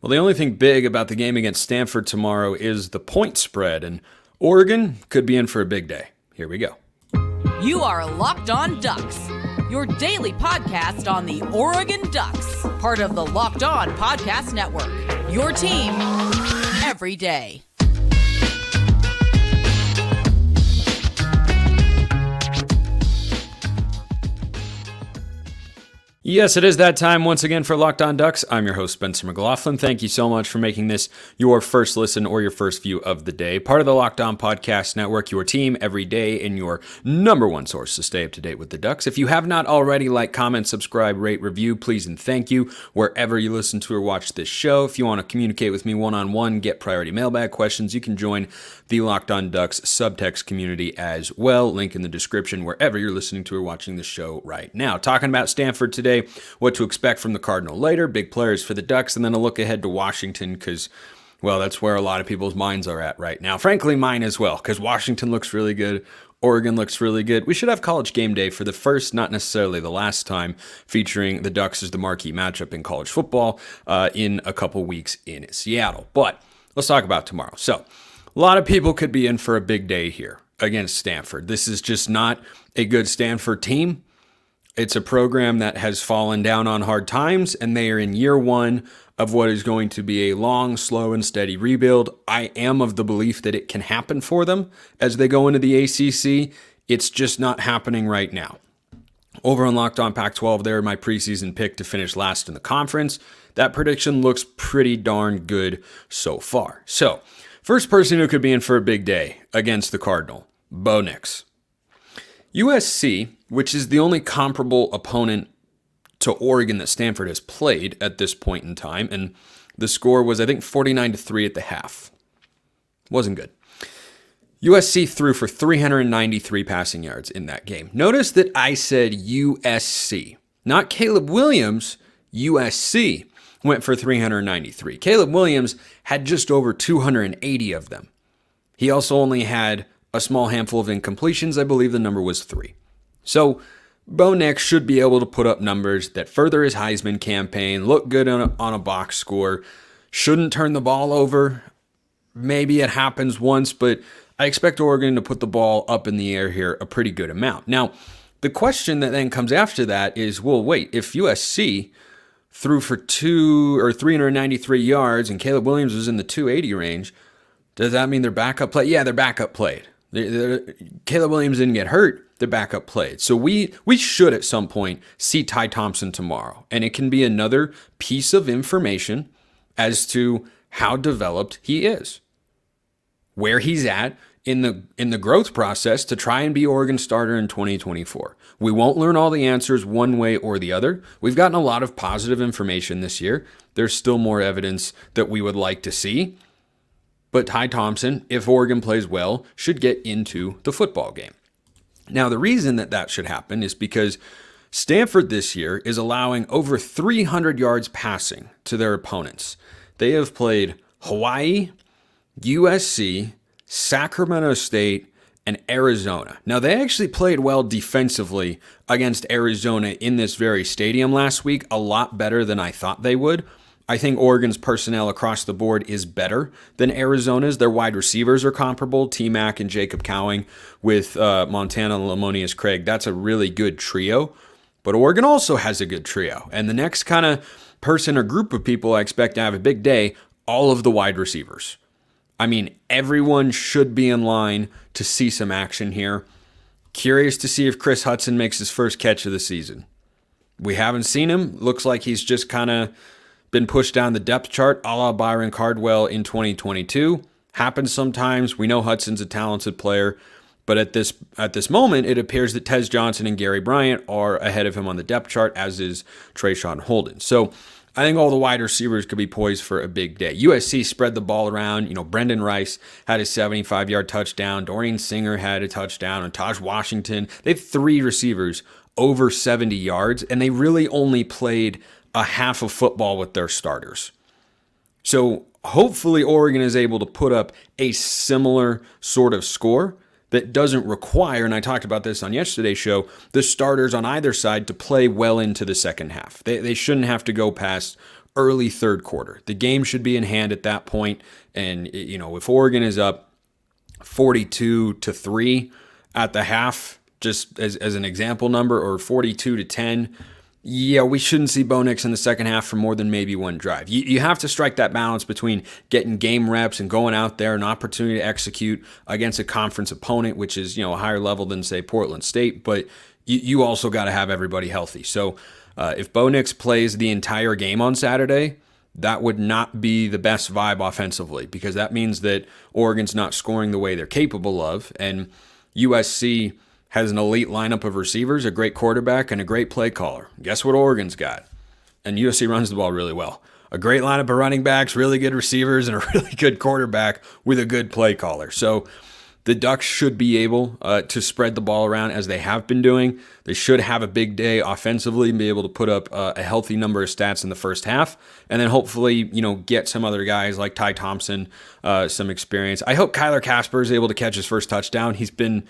Well, the only thing big about the game against Stanford tomorrow is the point spread, and Oregon could be in for a big day. Here we go. You are Locked On Ducks, your daily podcast on the Oregon Ducks, part of the Locked On Podcast Network, your team every day. Yes, it is that time once again for Locked On Ducks. I'm your host, Spencer McLaughlin. Thank you so much for making this your first listen or your first view of the day. Part of the Locked On Podcast Network, your team every day, and your number one source to stay up to date with the Ducks. If you have not already, like, comment, subscribe, rate, review, please and thank you wherever you listen to or watch this show. If you want to communicate with me one-on-one, get priority mailbag questions, you can join the Locked On Ducks SUBTEXT community as well. Link in the description wherever you're listening to or watching the show right now. Talking about Stanford today, what to expect from the Cardinal later, big players for the Ducks, and then a look ahead to Washington because, well, that's where a lot of people's minds are at right now. Frankly, mine as well, because Washington looks really good. Oregon looks really good. We should have College Game Day for the first, not necessarily the last time, featuring the Ducks as the marquee matchup in college football in a couple weeks in Seattle. But let's talk about tomorrow. So, a lot of people could be in for a big day here against Stanford. This is just not a good Stanford team. It's a program that has fallen down on hard times, and they are in year one of what is going to be a long, slow, and steady rebuild. I am of the belief that it can happen for them as they go into the ACC. It's just not happening right now. Over on Locked On Pac-12, they're my preseason pick to finish last in the conference. That prediction looks pretty darn good so far. So, first person who could be in for a big day against the Cardinal, Bo Nix. USC, which is the only comparable opponent to Oregon that Stanford has played at this point in time, and the score was, I think, 49-3 at the half. Wasn't good. USC threw for 393 passing yards in that game. Notice that I said USC, not Caleb Williams. USC went for 393. Caleb Williams had just over 280 of them. He also only had a small handful of incompletions. I believe the number was 3. So Bo Nix should be able to put up numbers that further his Heisman campaign, look good on a box score, shouldn't turn the ball over. Maybe it happens once, but I expect Oregon to put the ball up in the air here a pretty good amount. Now, the question that then comes after that is, well, wait, if USC threw for 393 yards and Caleb Williams was in the 280 range, does that mean their backup played? Yeah, their backup played. Caleb Williams didn't get hurt. The backup played. So we should at some point see Ty Thompson tomorrow. And it can be another piece of information as to how developed he is, where he's at in the growth process to try and be Oregon's starter in 2024. We won't learn all the answers one way or the other. We've gotten a lot of positive information this year. There's still more evidence that we would like to see. But Ty Thompson, if Oregon plays well, should get into the football game. Now, the reason that should happen is because Stanford this year is allowing over 300 yards passing to their opponents. They have played Hawaii, USC, Sacramento State, and Arizona. Now, they actually played well defensively against Arizona in this very stadium last week, a lot better than I thought they would. I think Oregon's personnel across the board is better than Arizona's. Their wide receivers are comparable, T-Mac and Jacob Cowing with Montana and Lamonius Craig. That's a really good trio. But Oregon also has a good trio. And the next kind of person or group of people I expect to have a big day, all of the wide receivers. I mean, everyone should be in line to see some action here. Curious to see if Chris Hudson makes his first catch of the season. We haven't seen him. Looks like he's just kind of been pushed down the depth chart, a la Byron Cardwell in 2022. Happens sometimes. We know Hudson's a talented player, but at this moment, it appears that Tez Johnson and Gary Bryant are ahead of him on the depth chart, as is Trayshawn Holden. So I think all the wide receivers could be poised for a big day. USC spread the ball around. Brendan Rice had a 75-yard touchdown. Dorian Singer had a touchdown. And Taj Washington. They have 3 receivers over 70 yards, and they really only played a half of football with their starters. So hopefully Oregon is able to put up a similar sort of score that doesn't require, and I talked about this on yesterday's show, the starters on either side to play well into the second half. They shouldn't have to go past early third quarter. The game should be in hand at that point. And, if Oregon is up 42-3 at the half, just as an example number, or 42-10, yeah, we shouldn't see Bo Nix in the second half for more than maybe one drive. You have to strike that balance between getting game reps and going out there, an opportunity to execute against a conference opponent, which is, a higher level than, say, Portland State, but you also got to have everybody healthy. So if Bo Nix plays the entire game on Saturday, that would not be the best vibe offensively, because that means that Oregon's not scoring the way they're capable of, and USC has an elite lineup of receivers, a great quarterback, and a great play caller. Guess what Oregon's got? And USC runs the ball really well. A great lineup of running backs, really good receivers, and a really good quarterback with a good play caller. So the Ducks should be able to spread the ball around as they have been doing. They should have a big day offensively and be able to put up a healthy number of stats in the first half. And then hopefully, get some other guys like Ty Thompson some experience. I hope Kyler Casper is able to catch his first touchdown. He's been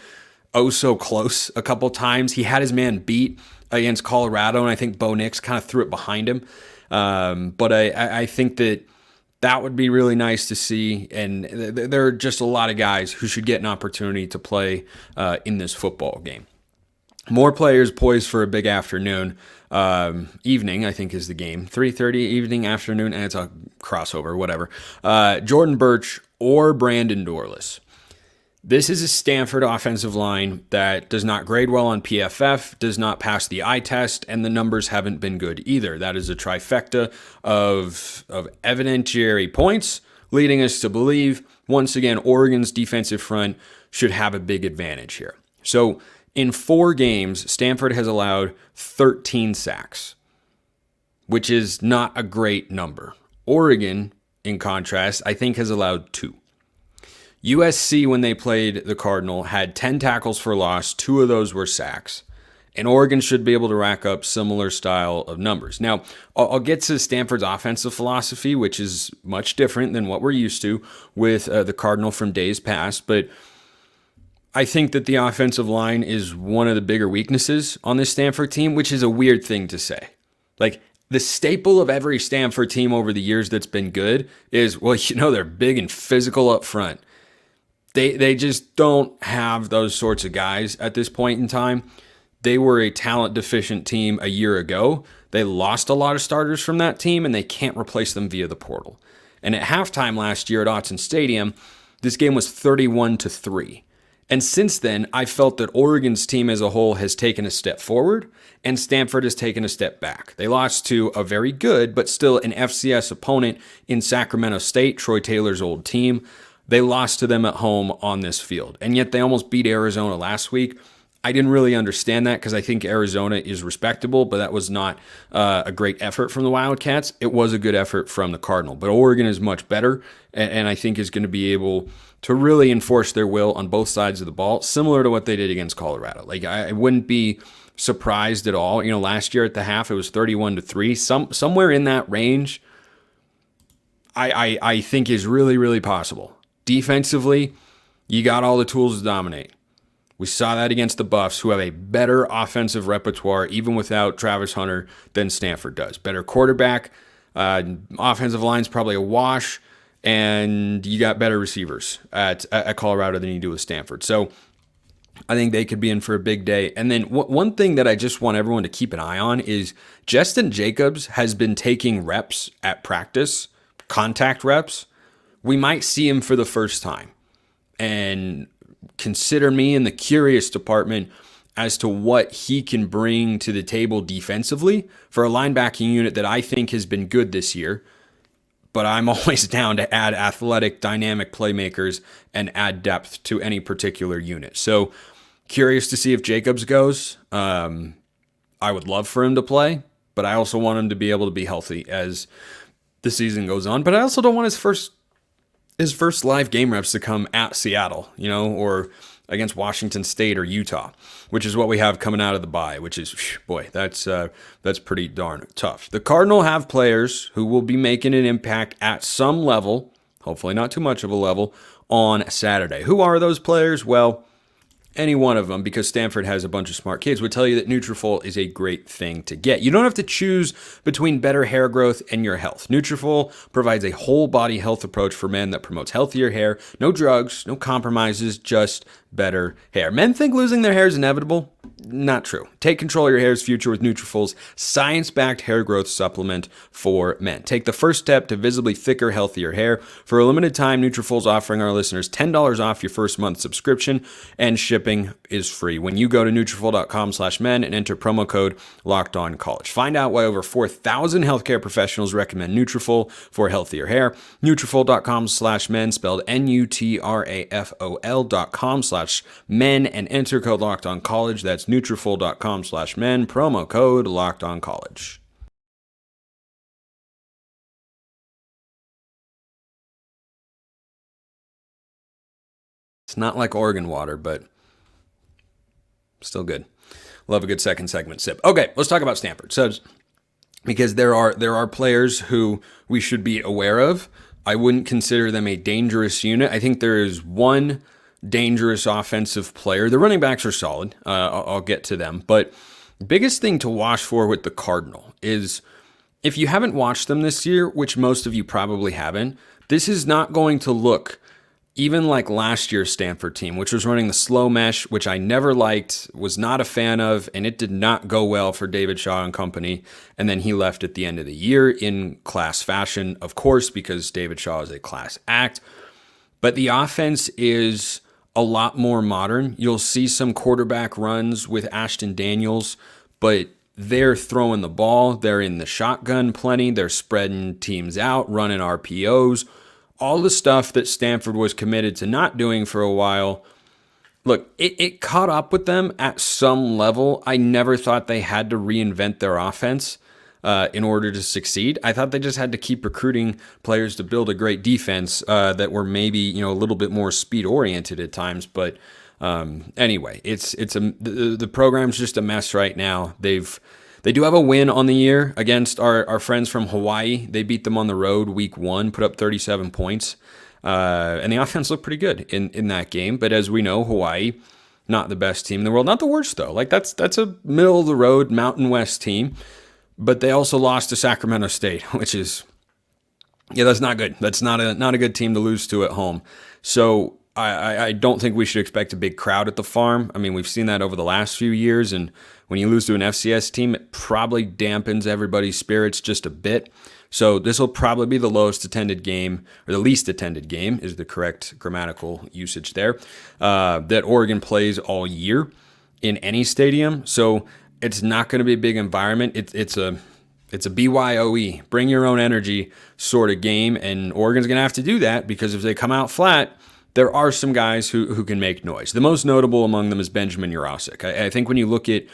so close a couple times. He had his man beat against Colorado, and I think Bo Nix kind of threw it behind him. But I think that would be really nice to see, and there are just a lot of guys who should get an opportunity to play in this football game. More players poised for a big afternoon. Evening, I think, is the game. 3:30 evening, afternoon, and it's a crossover, whatever. Jordan Birch or Brandon Dorlus. This is a Stanford offensive line that does not grade well on PFF, does not pass the eye test, and the numbers haven't been good either. That is a trifecta of evidentiary points, leading us to believe, once again, Oregon's defensive front should have a big advantage here. So in 4 games, Stanford has allowed 13 sacks, which is not a great number. Oregon, in contrast, I think has allowed 2. USC, when they played the Cardinal, had 10 tackles for loss. 2 of those were sacks. And Oregon should be able to rack up similar style of numbers. Now, I'll get to Stanford's offensive philosophy, which is much different than what we're used to with the Cardinal from days past. But I think that the offensive line is one of the bigger weaknesses on this Stanford team, which is a weird thing to say. Like, the staple of every Stanford team over the years that's been good is, they're big and physical up front. They just don't have those sorts of guys at this point in time. They were a talent-deficient team a year ago. They lost a lot of starters from that team, and they can't replace them via the portal. And at halftime last year at Autzen Stadium, this game was 31-3. And since then, I felt that Oregon's team as a whole has taken a step forward, and Stanford has taken a step back. They lost to a very good, but still an FCS opponent in Sacramento State, Troy Taylor's old team. They lost to them at home on this field, and yet they almost beat Arizona last week. I didn't really understand that because I think Arizona is respectable, but that was not a great effort from the Wildcats. It was a good effort from the Cardinal, but Oregon is much better, and I think is going to be able to really enforce their will on both sides of the ball, similar to what they did against Colorado. Like, I wouldn't be surprised at all. Last year at the half, it was 31-3. Somewhere in that range, I think is really, really possible. Defensively, you got all the tools to dominate. We saw that against the Buffs, who have a better offensive repertoire, even without Travis Hunter, than Stanford does. Better quarterback, offensive line's probably a wash, and you got better receivers at Colorado than you do with Stanford. So I think they could be in for a big day. And then one thing that I just want everyone to keep an eye on is Justin Jacobs has been taking reps at practice, contact reps. We might see him for the first time. And consider me in the curious department as to what he can bring to the table defensively for a linebacking unit that I think has been good this year. But I'm always down to add athletic, dynamic playmakers and add depth to any particular unit. So curious to see if Jacobs goes. I would love for him to play, but I also want him to be able to be healthy as the season goes on. But I also don't want his first live game reps to come at Seattle, or against Washington State or Utah, which is what we have coming out of the bye, which is, boy, that's pretty darn tough. The Cardinal have players who will be making an impact at some level, hopefully not too much of a level, on Saturday. Who are those players? Well, any one of them, because Stanford has a bunch of smart kids, would tell you that Nutrafol is a great thing to get. You don't have to choose between better hair growth and your health. Nutrafol provides a whole body health approach for men that promotes healthier hair, no drugs, no compromises, just better hair. Men think losing their hair is inevitable. Not true. Take control of your hair's future with Nutrafol's science-backed hair growth supplement for men. Take the first step to visibly thicker, healthier hair. For a limited time, Nutrafol's offering our listeners $10 off your first month subscription, and shipping is free when you go to Nutrafol.com/men and enter promo code LOCKEDONCollege. Find out why over 4,000 healthcare professionals recommend Nutrafol for healthier hair. Nutrafol.com/men, spelled Nutrafol.com/men, and enter code LOCKEDONCollege. That's Nutrafol.com/men, promo code LOCKEDONCollege. It's not like Oregon water, but still good. Love a good second segment sip. Okay, let's talk about Stanford. So, because there are players who we should be aware of. I wouldn't consider them a dangerous unit. I think there is one dangerous offensive player. The running backs are solid. I'll get to them. But the biggest thing to watch for with the Cardinal is, if you haven't watched them this year, which most of you probably haven't, this is not going to look even like last year's Stanford team, which was running the slow mesh, which I never liked, was not a fan of, and it did not go well for David Shaw and company. And then he left at the end of the year in class fashion, of course, because David Shaw is a class act. But the offense is a lot more modern. You'll see some quarterback runs with Ashton Daniels, but they're throwing the ball. They're in the shotgun plenty. They're spreading teams out, running RPOs. All the stuff that Stanford was committed to not doing for a while. Look, it caught up with them at some level. I never thought they had to reinvent their offense in order to succeed. I thought they just had to keep recruiting players to build a great defense that were maybe a little bit more speed oriented at times. But anyway, the program's just a mess right now. They do have a win on the year against our friends from Hawaii. They beat them on the road week 1, put up 37 points. And the offense looked pretty good in that game. But as we know, Hawaii, not the best team in the world. Not the worst, though. Like, that's a middle-of-the-road Mountain West team. But they also lost to Sacramento State, which is, that's not good. That's not a good team to lose to at home. So I don't think we should expect a big crowd at the Farm. I mean, we've seen that over the last few years, and when you lose to an FCS team, it probably dampens everybody's spirits just a bit. So this will probably be the lowest attended game, or the least attended game is the correct grammatical usage there, that Oregon plays all year in any stadium. So it's not going to be a big environment. It's a BYOE, bring your own energy sort of game, and Oregon's going to have to do that, because if they come out flat, there are some guys who can make noise. The most notable among them is Benjamin Jurasik. I think when you look at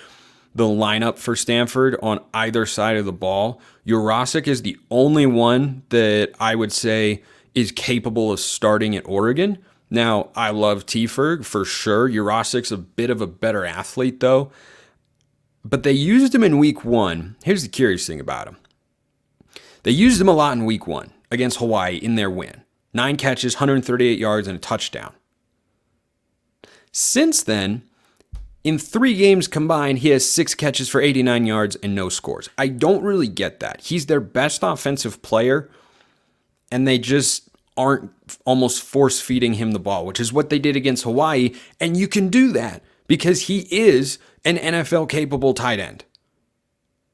the lineup for Stanford on either side of the ball, Jurasik is the only one that I would say is capable of starting at Oregon. Now, I love Tefurg for sure. Jurasik's a bit of a better athlete, though. But they used him in week 1. Here's the curious thing about him. They used him a lot in week 1 against Hawaii in their win. 9 catches, 138 yards, and a touchdown. Since then, in 3 games combined, he has 6 catches for 89 yards and no scores. I don't really get that. He's their best offensive player, and they just aren't almost force-feeding him the ball, which is what they did against Hawaii. And you can do that because he is an NFL-capable tight end.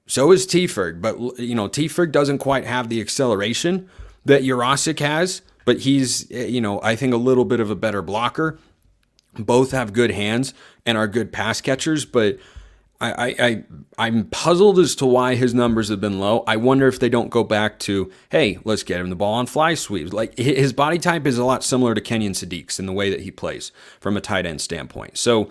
So is Tefurg, but Tefurg doesn't quite have the acceleration that Jurasik has, but he's, I think a little bit of a better blocker. Both have good hands and are good pass catchers, but I'm puzzled as to why his numbers have been low. I wonder if they don't go back to, hey, let's get him the ball on fly sweeps. Like, his body type is a lot similar to Kenyon Sadiq's in the way that he plays from a tight end standpoint. So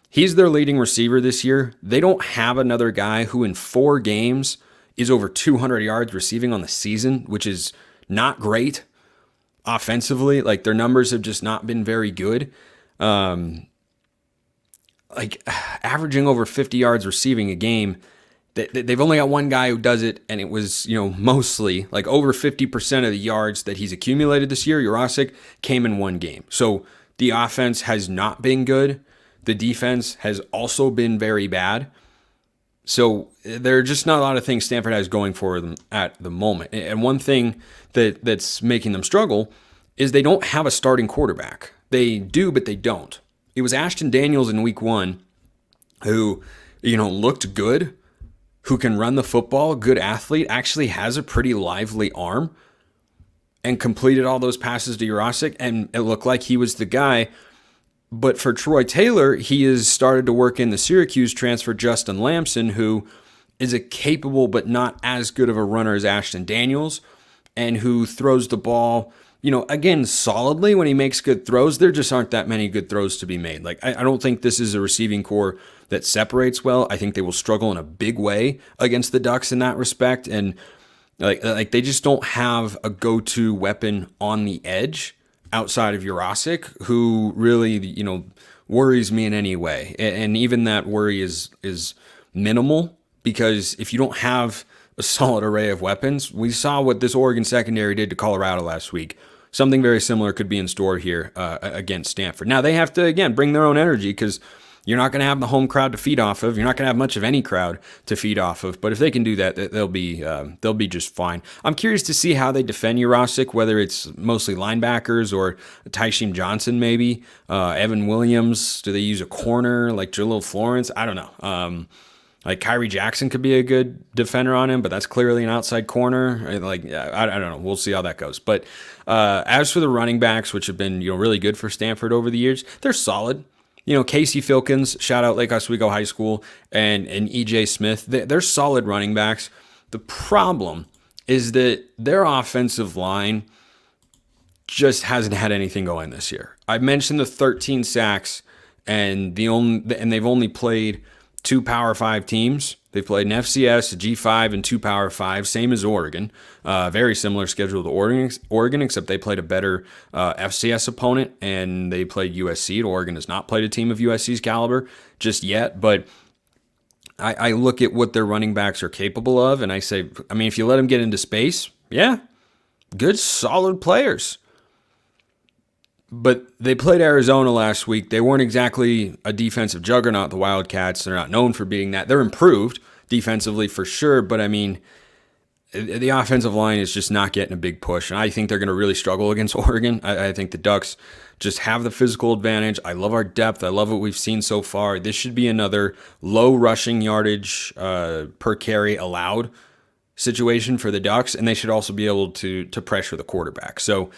he's their leading receiver this year. They don't have another guy who in 4 games is over 200 yards receiving on the season, which is not great offensively. Like, their numbers have just not been very good. Averaging over 50 yards receiving a game, they've only got one guy who does it, and it was, mostly like over 50% of the yards that he's accumulated this year, Jurasik, came in 1 game. So the offense has not been good. The defense has also been very bad. So there are just not a lot of things Stanford has going for them at the moment. And one thing that's making them struggle is they don't have a starting quarterback. They do, but they don't. It was Ashton Daniels in week 1 who, looked good, who can run the football, good athlete, actually has a pretty lively arm, and completed all those passes to Jurasik, and it looked like he was the guy. But for Troy Taylor, he has started to work in the Syracuse transfer, Justin Lamson, who is a capable but not as good of a runner as Ashton Daniels, and who throws the ball, again, solidly when he makes good throws. There just aren't that many good throws to be made. Like, I don't think this is a receiving core that separates well. I think they will struggle in a big way against the Ducks in that respect. And like they just don't have a go-to weapon on the edge outside of Jurasik, who really, worries me in any way. And even that worry is minimal, because if you don't have a solid array of weapons, we saw what this Oregon secondary did to Colorado last week. Something very similar could be in store here against Stanford. Now, they have to, again, bring their own energy, because you're not going to have the home crowd to feed off of. You're not going to have much of any crowd to feed off of. But if they can do that, they'll be just fine. I'm curious to see how they defend Jurasik, whether it's mostly linebackers or Tyshim Johnson, maybe Evan Williams. Do they use a corner like Jalil Florence? I don't know. Like Kyrie Jackson could be a good defender on him, but that's clearly an outside corner. I don't know. We'll see how that goes. But as for the running backs, which have been really good for Stanford over the years, they're solid. Casey Filkins, shout out Lake Oswego High School, and E.J. Smith, they're solid running backs. The problem is that their offensive line just hasn't had anything going this year. I mentioned the 13 sacks, and they've only played 2 Power 5 teams. They've played an FCS, a G5, and 2 Power 5, same as Oregon. Very similar schedule to Oregon, except they played a better FCS opponent, and they played USC. Oregon has not played a team of USC's caliber just yet, but I look at what their running backs are capable of, and I say, if you let them get into space, yeah, good, solid players. But they played Arizona last week. They weren't exactly a defensive juggernaut, the Wildcats. They're not known for being that. They're improved defensively for sure, but the offensive line is just not getting a big push, and I think they're going to really struggle against Oregon. I think the Ducks just have the physical advantage. I love our depth. I love what we've seen so far. This should be another low rushing yardage per carry allowed situation for the Ducks, and they should also be able to pressure the quarterback. So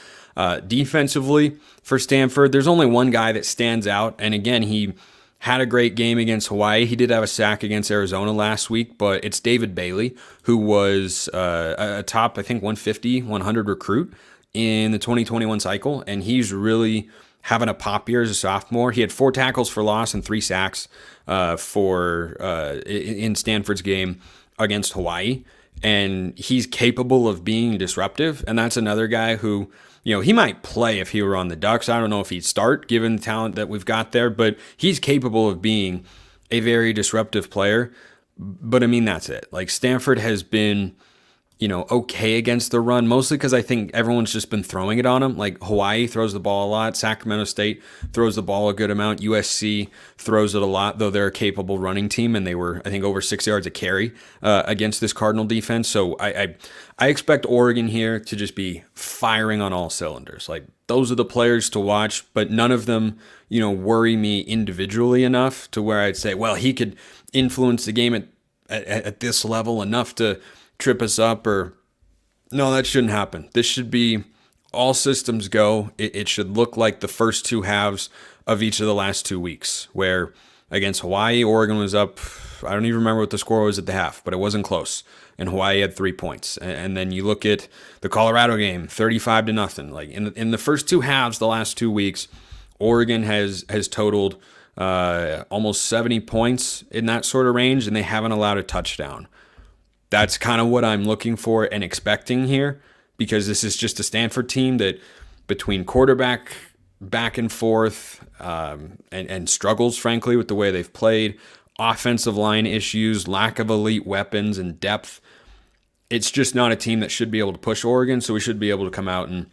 defensively for Stanford, there's only one guy that stands out, and again, he had a great game against Hawaii. He did have a sack against Arizona last week, but it's David Bailey, who was a top, I think, 150, 100 recruit in the 2021 cycle, and he's really having a pop year as a sophomore. He had 4 tackles for loss and 3 sacks in Stanford's game against Hawaii, and he's capable of being disruptive, and that's another guy who, he might play if he were on the Ducks. I don't know if he'd start given the talent that we've got there, but he's capable of being a very disruptive player. But that's it. Like, Stanford has been, okay against the run, mostly because I think everyone's just been throwing it on him. Like, Hawaii throws the ball a lot. Sacramento State throws the ball a good amount. USC throws it a lot, though they're a capable running team, and they were, I think, over 6 yards a carry against this Cardinal defense. So I expect Oregon here to just be firing on all cylinders. Like, those are the players to watch, but none of them, worry me individually enough to where I'd say, well, he could influence the game at this level enough to trip us up, or no, that shouldn't happen. This should be all systems go. It should look like the first 2 halves of each of the last 2 weeks, where against Hawaii, Oregon was up, I don't even remember what the score was at the half, but it wasn't close, and Hawaii had 3 points. And then you look at the Colorado game, 35-0. Like, in the first 2 halves, the last 2 weeks, Oregon has totaled almost 70 points in that sort of range, and they haven't allowed a touchdown. That's kind of what I'm looking for and expecting here, because this is just a Stanford team that, between quarterback back and forth and struggles, frankly, with the way they've played, offensive line issues, lack of elite weapons and depth, it's just not a team that should be able to push Oregon, so we should be able to come out and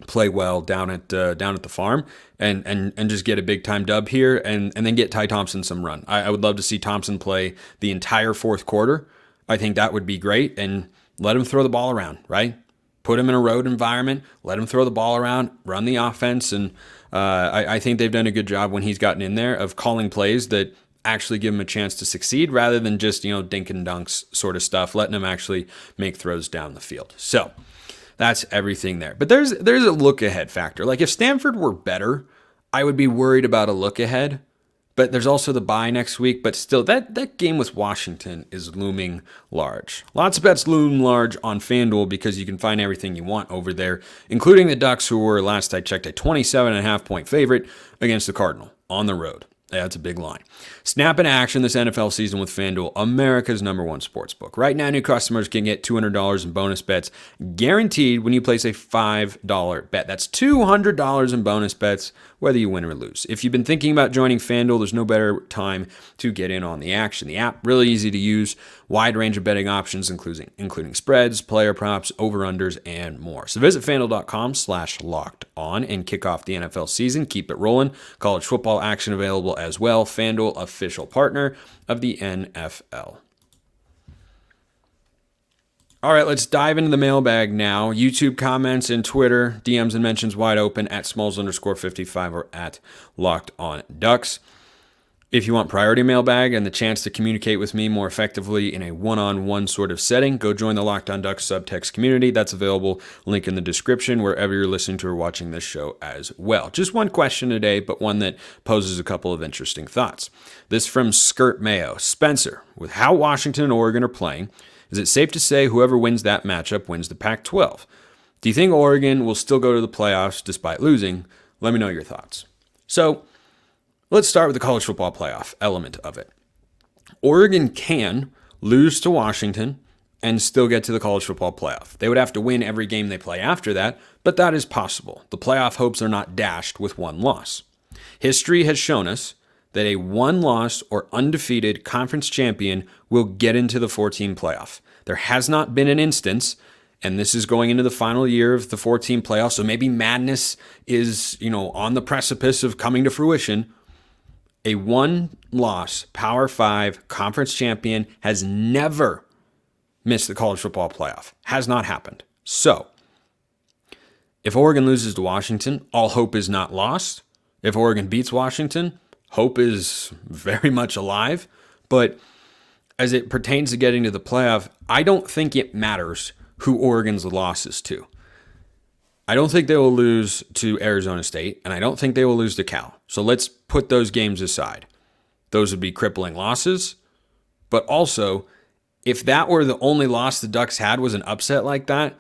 play well down at the farm and just get a big time dub here and then get Ty Thompson some run. I would love to see Thompson play the entire fourth quarter. I think that would be great, and let him throw the ball around, right? Put him in a road environment, let him throw the ball around, run the offense, and I think they've done a good job when he's gotten in there of calling plays that actually give him a chance to succeed rather than just, dink and dunks sort of stuff, letting him actually make throws down the field. So that's everything there. But there's a look ahead factor. Like if Stanford were better, I would be worried about a look ahead. But there's also the bye next week. But still, that game with Washington is looming large. Lots of bets loom large on FanDuel because you can find everything you want over there, including the Ducks, who were, last I checked, a 27.5-point favorite against the Cardinal on the road. Yeah, that's a big line. Snap in action this NFL season with FanDuel, America's #1 sportsbook. Right now, new customers can get $200 in bonus bets guaranteed when you place a $5 bet. That's $200 in bonus bets, whether you win or lose. If you've been thinking about joining FanDuel, there's no better time to get in on the action. The app, really easy to use, wide range of betting options, including spreads, player props, over-unders, and more. So visit FanDuel.com/lockedon and kick off the NFL season. Keep it rolling. College football action available as well. FanDuel, official partner of the NFL. All right, let's dive into the mailbag now. YouTube comments and Twitter, DMs and mentions wide open at Smalls_55 or at Locked On Ducks. If you want priority mailbag and the chance to communicate with me more effectively in a one-on-one sort of setting, go join the Locked On Ducks SUBTEXT community. That's available, link in the description, wherever you're listening to or watching this show as well. Just one question today, but one that poses a couple of interesting thoughts. This from Skirt Mayo. Spencer, with how Washington and Oregon are playing, is it safe to say whoever wins that matchup wins the Pac-12? Do you think Oregon will still go to the playoffs despite losing? Let me know your thoughts. So, let's start with the college football playoff element of it. Oregon can lose to Washington and still get to the college football playoff. They would have to win every game they play after that, but that is possible. The playoff hopes are not dashed with one loss. History has shown us that a one-loss or undefeated conference champion will get into the 4-team playoff. There has not been an instance, and this is going into the final year of the 4-team playoff, so maybe madness is, on the precipice of coming to fruition. A one-loss Power 5 conference champion has never missed the college football playoff. Has not happened. So, if Oregon loses to Washington, all hope is not lost. If Oregon beats Washington, hope is very much alive. But as it pertains to getting to the playoff, I don't think it matters who Oregon's loss is to. I don't think they will lose to Arizona State, and I don't think they will lose to Cal. So let's put those games aside. Those would be crippling losses. But also, if that were the only loss the Ducks had was an upset like that,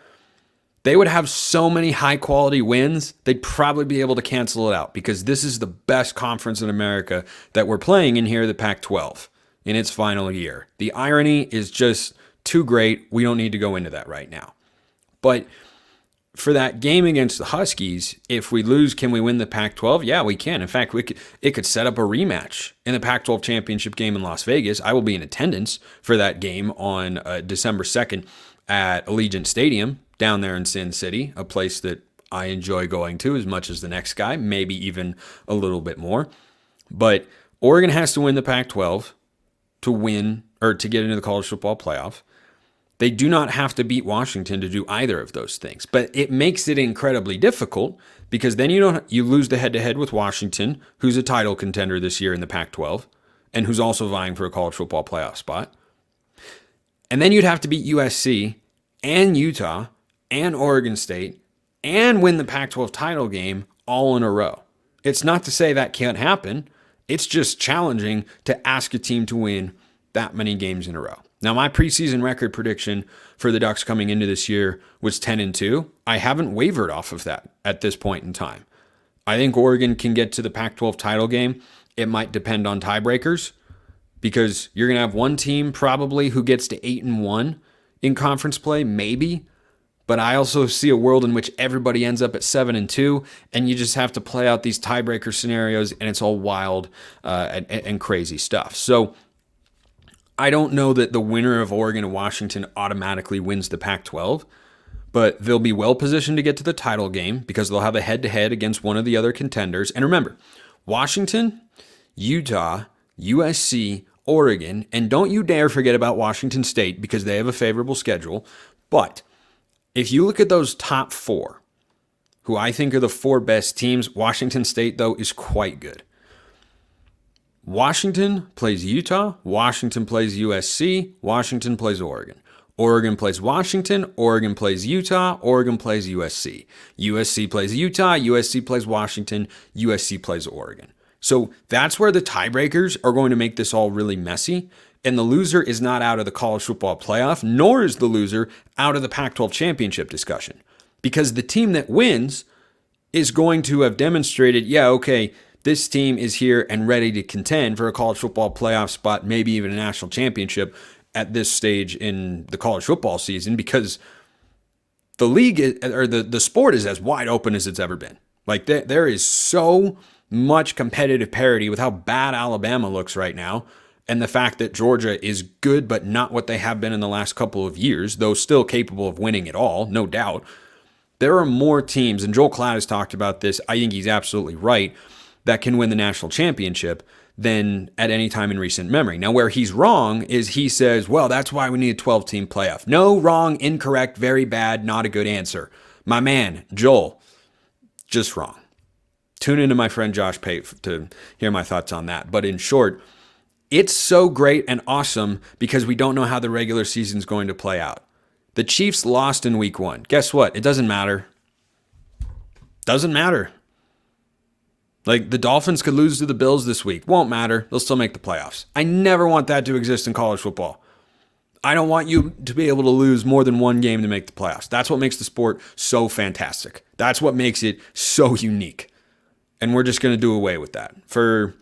they would have so many high-quality wins, they'd probably be able to cancel it out because this is the best conference in America that we're playing in here, the Pac-12, in its final year. The irony is just too great. We don't need to go into that right now. But for that game against the Huskies, if we lose, can we win the Pac-12? Yeah, we can. In fact, it could set up a rematch in the Pac-12 Championship game in Las Vegas. I will be in attendance for that game on December 2nd at Allegiant Stadium down there in Sin City, a place that I enjoy going to as much as the next guy, maybe even a little bit more. But Oregon has to win the Pac-12 to win or to get into the college football playoff. They do not have to beat Washington to do either of those things, but it makes it incredibly difficult because then you lose the head-to-head with Washington, who's a title contender this year in the Pac-12 and who's also vying for a college football playoff spot. And then you'd have to beat USC and Utah and Oregon State and win the Pac-12 title game all in a row. It's not to say that can't happen. It's just challenging to ask a team to win that many games in a row. Now, my preseason record prediction for the Ducks coming into this year was 10-2. I haven't wavered off of that at this point in time. I think Oregon can get to the Pac-12 title game. It might depend on tiebreakers because you're going to have one team probably who gets to 8-1 in conference play, maybe. But I also see a world in which everybody ends up at 7-2, and you just have to play out these tiebreaker scenarios, and it's all wild and crazy stuff. So I don't know that the winner of Oregon and Washington automatically wins the Pac-12, but they'll be well positioned to get to the title game because they'll have a head-to-head against one of the other contenders. And remember, Washington, Utah, USC, Oregon, and don't you dare forget about Washington State because they have a favorable schedule. But if you look at those top four, who I think are the four best teams, Washington State, though, is quite good. Washington plays Utah, Washington plays USC, Washington plays Oregon. Oregon plays Washington, Oregon plays Utah, Oregon plays USC. USC plays Utah, USC plays Washington, USC plays Oregon. So that's where the tiebreakers are going to make this all really messy. And the loser is not out of the college football playoff, nor is the loser out of the Pac-12 championship discussion. Because the team that wins is going to have demonstrated, yeah, okay, this team is here and ready to contend for a college football playoff spot, maybe even a national championship at this stage in the college football season, because the league or the sport is as wide open as it's ever been. Like there is so much competitive parity with how bad Alabama looks right now, and the fact that Georgia is good but not what they have been in the last couple of years, though still capable of winning it all, no doubt. There are more teams, and Joel Klatt has talked about this, I think he's absolutely right, that can win the national championship than at any time in recent memory. Now, where he's wrong is he says, well, that's why we need a 12-team playoff. No, wrong, incorrect, very bad, not a good answer. My man, Joel, just wrong. Tune into my friend Josh Pate to hear my thoughts on that. But in short, it's so great and awesome because we don't know how the regular season's going to play out. The Chiefs lost in week 1. Guess what? It doesn't matter. Doesn't matter. Like, the Dolphins could lose to the Bills this week. Won't matter. They'll still make the playoffs. I never want that to exist in college football. I don't want you to be able to lose more than one game to make the playoffs. That's what makes the sport so fantastic. That's what makes it so unique. And we're just going to do away with that. For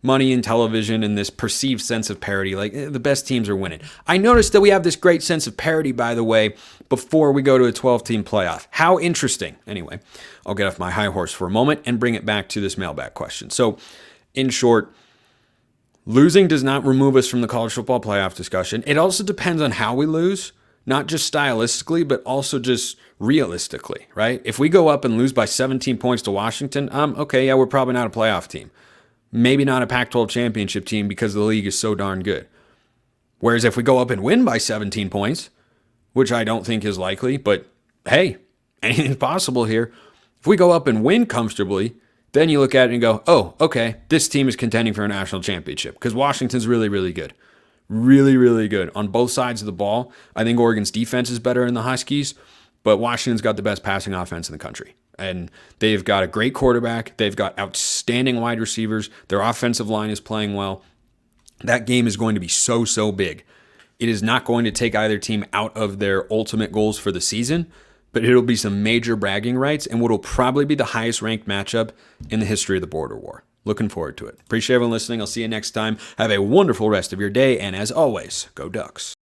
money in television and this perceived sense of parity, like the best teams are winning. I noticed that we have this great sense of parity, by the way, before we go to a 12-team playoff. How interesting. Anyway, I'll get off my high horse for a moment and bring it back to this mailbag question. So, in short, losing does not remove us from the college football playoff discussion. It also depends on how we lose, not just stylistically, but also just realistically, right? If we go up and lose by 17 points to Washington, okay, yeah, we're probably not a playoff team. Maybe not a Pac-12 championship team because the league is so darn good. Whereas if we go up and win by 17 points, which I don't think is likely, but hey, anything's possible here. If we go up and win comfortably, then you look at it and go, oh, okay, this team is contending for a national championship because Washington's really, really good. Really, really good on both sides of the ball. I think Oregon's defense is better than the Huskies, but Washington's got the best passing offense in the country. And they've got a great quarterback. They've got outstanding wide receivers. Their offensive line is playing well. That game is going to be so, so big. It is not going to take either team out of their ultimate goals for the season, but it'll be some major bragging rights and what will probably be the highest ranked matchup in the history of the border war. Looking forward to it. Appreciate everyone listening. I'll see you next time. Have a wonderful rest of your day. And as always, go Ducks.